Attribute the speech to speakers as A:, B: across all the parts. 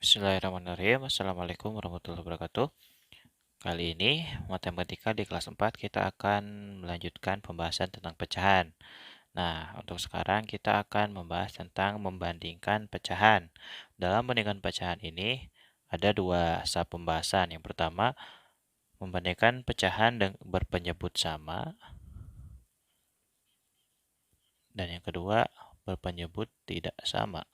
A: Bismillahirrahmanirrahim. Assalamualaikum warahmatullahi wabarakatuh. Kali ini, matematika di kelas 4 kita akan melanjutkan pembahasan tentang pecahan. Nah, untuk sekarang kita akan membahas tentang membandingkan pecahan. Dalam membandingkan pecahan ini, ada dua sub pembahasan. Yang pertama, membandingkan pecahan berpenyebut sama. Dan yang kedua, berpenyebut tidak sama.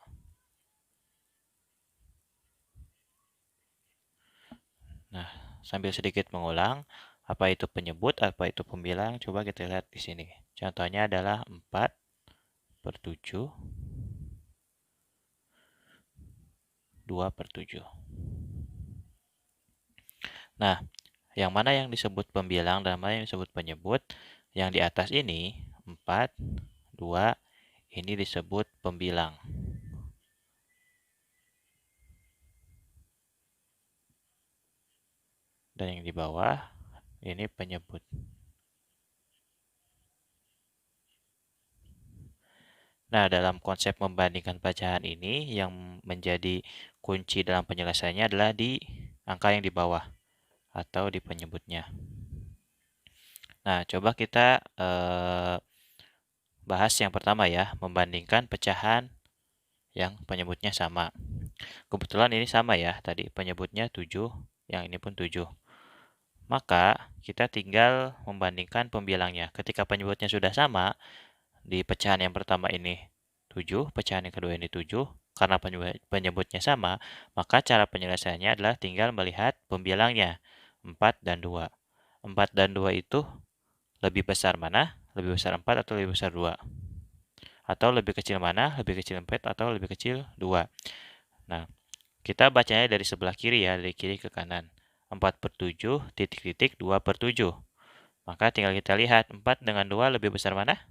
A: Nah, sambil sedikit mengulang, apa itu penyebut, apa itu pembilang, coba kita lihat di sini. Contohnya adalah 4/7, 2/7. Nah, yang mana yang disebut pembilang dan mana yang disebut penyebut? Yang di atas ini, 4, 2, ini disebut pembilang. Dan yang di bawah, ini penyebut. Nah, dalam konsep membandingkan pecahan ini, yang menjadi kunci dalam penyelesaiannya adalah di angka yang di bawah atau di penyebutnya. Nah, coba kita bahas yang pertama ya, membandingkan pecahan yang penyebutnya sama. Kebetulan ini sama ya, tadi penyebutnya 7, yang ini pun 7. Maka, kita tinggal membandingkan pembilangnya. Ketika penyebutnya sudah sama, di pecahan yang pertama ini 7, pecahan yang kedua ini 7, karena penyebutnya sama, maka cara penyelesaiannya adalah tinggal melihat pembilangnya, 4 dan 2. 4 dan 2 itu lebih besar mana? Lebih besar 4 atau lebih besar 2? Atau lebih kecil mana? Lebih kecil 4 atau lebih kecil 2? Nah, kita bacanya dari sebelah kiri ya, dari kiri ke kanan. 4/7, titik-titik, 2/7. Maka tinggal kita lihat, 4 dengan 2 lebih besar mana?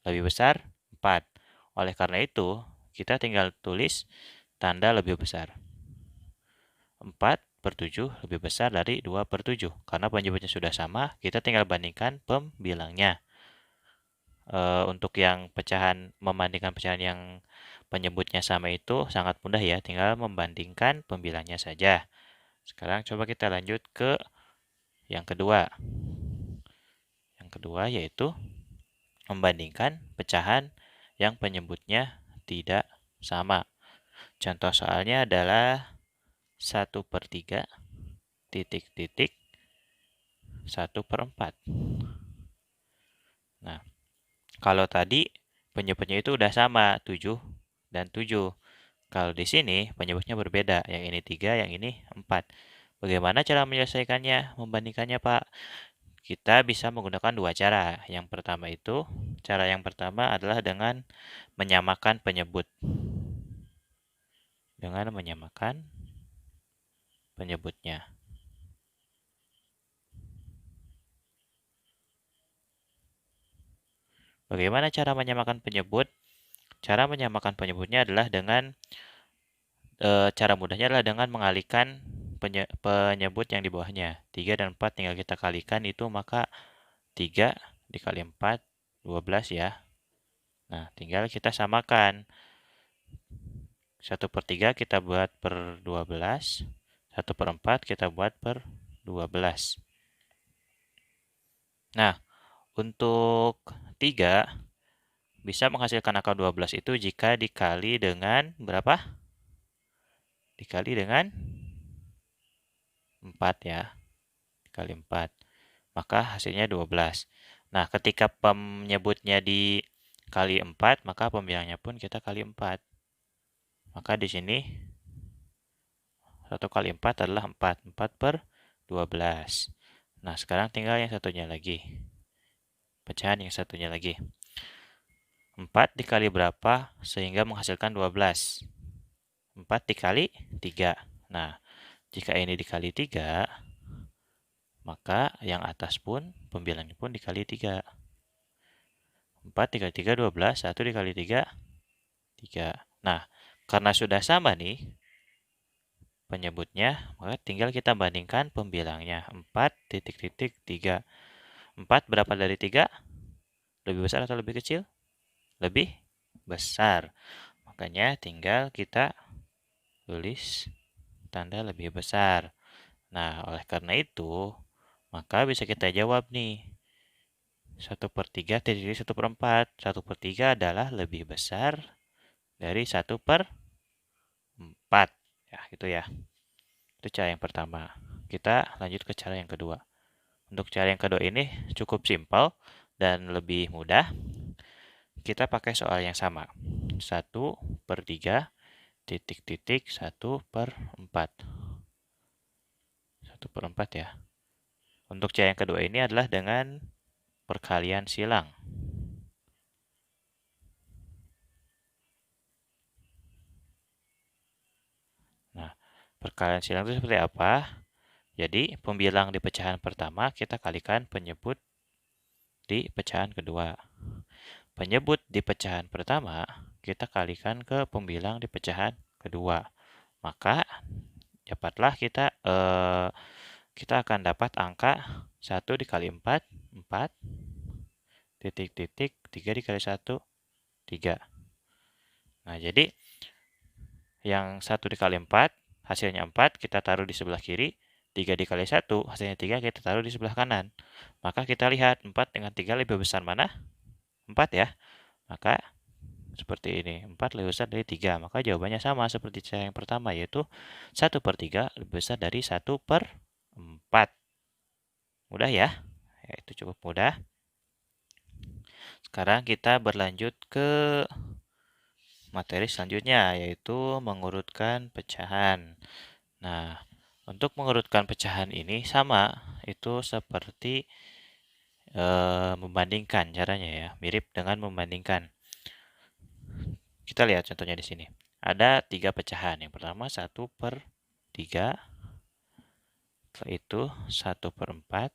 A: Lebih besar 4. Oleh karena itu, kita tinggal tulis tanda lebih besar. 4/7 lebih besar dari 2/7. Karena penyebutnya sudah sama, kita tinggal bandingkan pembilangnya. Untuk yang membandingkan pecahan yang penyebutnya sama itu sangat mudah ya, tinggal membandingkan pembilangnya saja. Sekarang coba kita lanjut ke yang kedua. Yang kedua yaitu membandingkan pecahan yang penyebutnya tidak sama. Contoh soalnya adalah 1/3, titik-titik, 1/4. Nah, kalau tadi penyebutnya itu udah sama, 7 dan 7. Kalau di sini penyebutnya berbeda, yang ini 3, yang ini 4. Bagaimana cara menyelesaikannya, membandingkannya, Pak? Kita bisa menggunakan dua cara. Cara yang pertama adalah dengan menyamakan penyebut. Dengan menyamakan penyebutnya. Bagaimana cara menyamakan penyebut? Cara menyamakan penyebutnya adalah cara mudahnya adalah dengan mengalihkan penyebut yang di bawahnya. 3 dan 4 tinggal kita kalikan itu, maka 3 dikali 4, 12 ya. Nah, tinggal kita samakan. 1/3 kita buat per 12. 1/4 kita buat per 12. Nah, untuk 3 bisa menghasilkan angka 12 itu jika dikali dengan berapa? Dikali dengan 4 ya. Dikali 4. Maka hasilnya 12. Nah, ketika penyebutnya dikali 4, maka pembilangnya pun kita kali 4. Maka di sini 1 kali 4 adalah 4. 4/12. Nah, sekarang tinggal yang satunya lagi. Pecahan yang satunya lagi. 4 dikali berapa sehingga menghasilkan 12? 4 dikali 3. Nah, jika ini dikali 3, maka yang atas pun, pembilangnya pun dikali 3. 4 dikali 3, 12. 1 dikali 3, 3. Nah, karena sudah sama nih penyebutnya, maka tinggal kita bandingkan pembilangnya. 4 titik-titik 3. 4 berapa dari 3? Lebih besar atau lebih kecil? Lebih besar. Makanya tinggal kita tulis tanda lebih besar. Nah, oleh karena itu, maka bisa kita jawab nih. 1/3 terdiri 1/4. 1/3 adalah lebih besar dari 1/4. Ya, gitu ya. Itu cara yang pertama. Kita lanjut ke cara yang kedua. Untuk cara yang kedua ini cukup simpel dan lebih mudah. Kita pakai soal yang sama. 1/3 titik-titik 1/4. 1/4 ya. Untuk cara yang kedua ini adalah dengan perkalian silang. Nah, perkalian silang itu seperti apa? Jadi, pembilang di pecahan pertama kita kalikan penyebut di pecahan kedua. Penyebut di pecahan pertama kita kalikan ke pembilang di pecahan kedua. Maka dapatlah kita akan dapat angka 1 dikali 4, 4, titik-titik, 3 dikali 1, 3. Nah, jadi yang 1 dikali 4, hasilnya 4, kita taruh di sebelah kiri. 3 dikali 1, hasilnya 3, kita taruh di sebelah kanan. Maka kita lihat 4 dengan 3 lebih besar mana? 4 ya. Maka seperti ini, 4 lebih besar dari 3. Maka jawabannya sama seperti cara yang pertama, yaitu 1/3 lebih besar dari 1/4. Mudah ya? Ya, itu cukup mudah. Sekarang kita berlanjut ke materi selanjutnya, yaitu mengurutkan pecahan. Nah, untuk mengurutkan pecahan ini sama, itu seperti membandingkan caranya ya, mirip dengan membandingkan. Kita lihat contohnya di sini. Ada 3 pecahan. Yang pertama 1/3, setelah itu 1/4,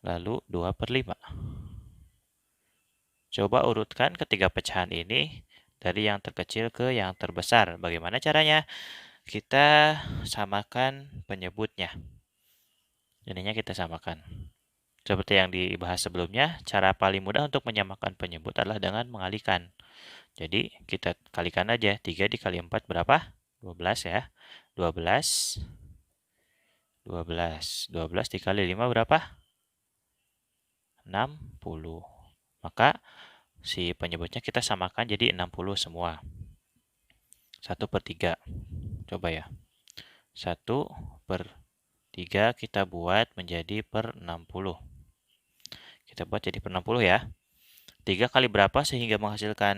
A: lalu 2/5. Coba urutkan ketiga pecahan ini dari yang terkecil ke yang terbesar. Bagaimana caranya? Kita samakan penyebutnya. Jadinya kita samakan. Seperti yang dibahas sebelumnya, cara paling mudah untuk menyamakan penyebut adalah dengan mengalihkan. Jadi, kita kalikan aja. 3 dikali 4 berapa? 12 ya. 12. 12. 12 dikali 5 berapa? 60. Maka, si penyebutnya kita samakan jadi 60 semua. 1/3. Coba ya. 1/3 kita buat menjadi per 60. Kita buat jadi per 60 ya. 3 kali berapa sehingga menghasilkan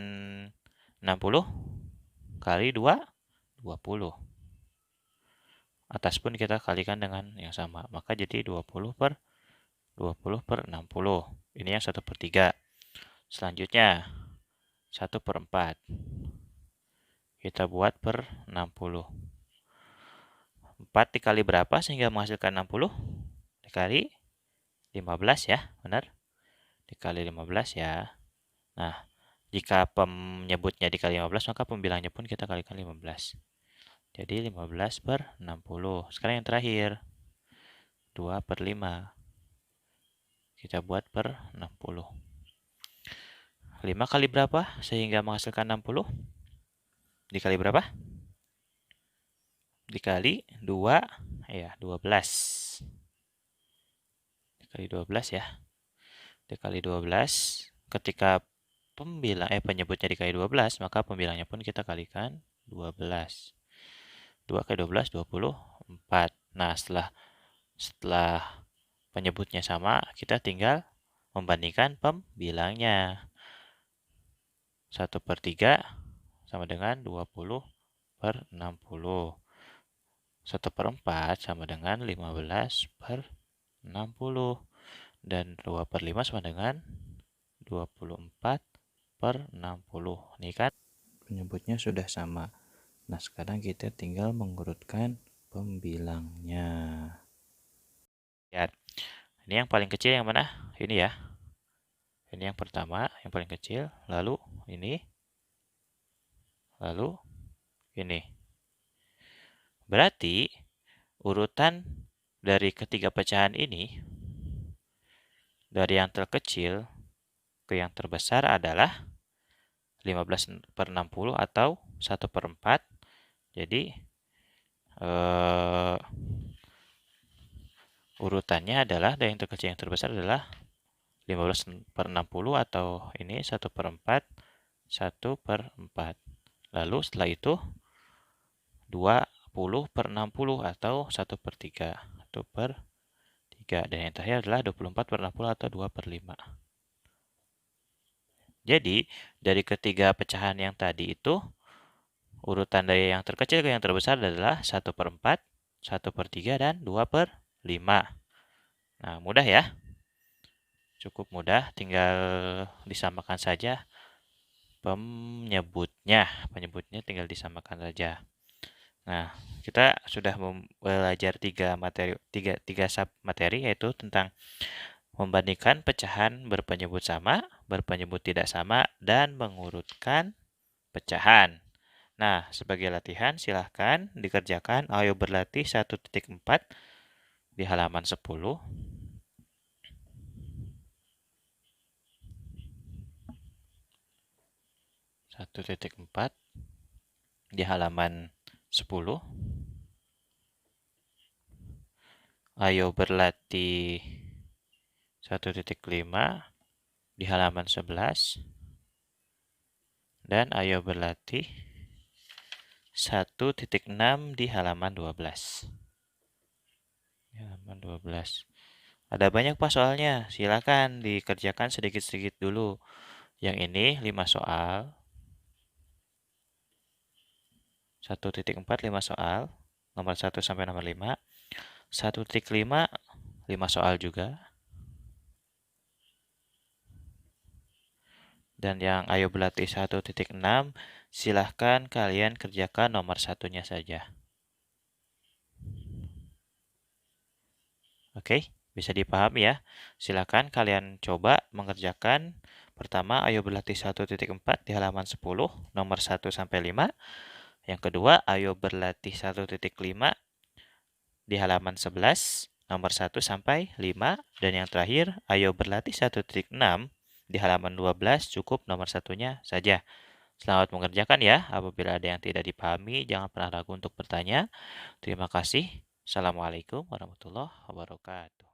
A: 60? Kali 2, 20. Atas pun kita kalikan dengan yang sama. Maka jadi 20/60. Ini yang 1/3. Selanjutnya, 1/4. Kita buat per 60. 4 dikali berapa sehingga menghasilkan 60? Dikali 15 ya, benar? Dikali 15 ya. Nah, jika penyebutnya dikali 15, maka pembilangnya pun kita kalikan 15. Jadi 15/60. Sekarang yang terakhir, 2/5. Kita buat per 60. 5 kali berapa sehingga menghasilkan 60? Dikali berapa? Dikali 2, ya 12. Dikali 12 ya. Dikali 12, ketika penyebutnya dikali 12, maka pembilangnya pun kita kalikan 12. 2 kali 12, 24. Nah, setelah penyebutnya sama, kita tinggal membandingkan pembilangnya. 1/3 sama dengan 20/60. 1/4 sama dengan 15/60. Dan 2/5 sama dengan 24/60. Ini kan penyebutnya sudah sama. Nah, sekarang kita tinggal mengurutkan pembilangnya. Lihat. Ini yang paling kecil yang mana? Ini ya. Ini yang pertama, yang paling kecil. Lalu ini. Lalu ini. Berarti urutan dari ketiga pecahan ini, dari yang terkecil ke yang terbesar adalah 15/60 atau 1/4 Jadi, urutannya adalah dari yang terkecil yang terbesar adalah 15/60 atau ini 1/4, 1/4. Lalu setelah itu 20/60 atau 1/3. 1/3. Dan yang terakhir adalah 24/60 atau 2/5. Jadi, dari ketiga pecahan yang tadi itu, urutan dari yang terkecil ke yang terbesar adalah 1/4, 1/3, dan 2/5. Nah, mudah ya. Cukup mudah, tinggal disamakan saja penyebutnya. Penyebutnya tinggal disamakan saja. Nah, kita sudah belajar tiga sub materi, yaitu tentang membandingkan pecahan berpenyebut sama, berpenyebut tidak sama, dan mengurutkan pecahan. Nah, sebagai latihan silahkan dikerjakan. Ayo berlatih 1.4 di halaman 10. 1.4 di halaman 10. Ayo berlatih 1.5 di halaman 11. Dan ayo berlatih 1.6 di halaman 12. Halaman 12. Ada banyak Pak soalnya, silakan dikerjakan sedikit-sedikit dulu. Yang ini 5 soal. 1.4 5 soal, nomor 1 sampai nomor 5. 1.5 5 soal juga. Dan yang ayo berlatih 1.6, silahkan kalian kerjakan nomor satunya saja. Oke, bisa dipahami ya. Silahkan kalian coba mengerjakan. Pertama, ayo berlatih 1.4 di halaman 10, nomor 1 sampai 5. Yang kedua, ayo berlatih 1.5 di halaman 11, nomor 1 sampai 5. Dan yang terakhir, ayo berlatih 1.6 di halaman 12, cukup nomor satunya saja. Selamat mengerjakan ya. Apabila ada yang tidak dipahami, jangan pernah ragu untuk bertanya. Terima kasih. Assalamualaikum warahmatullahi wabarakatuh.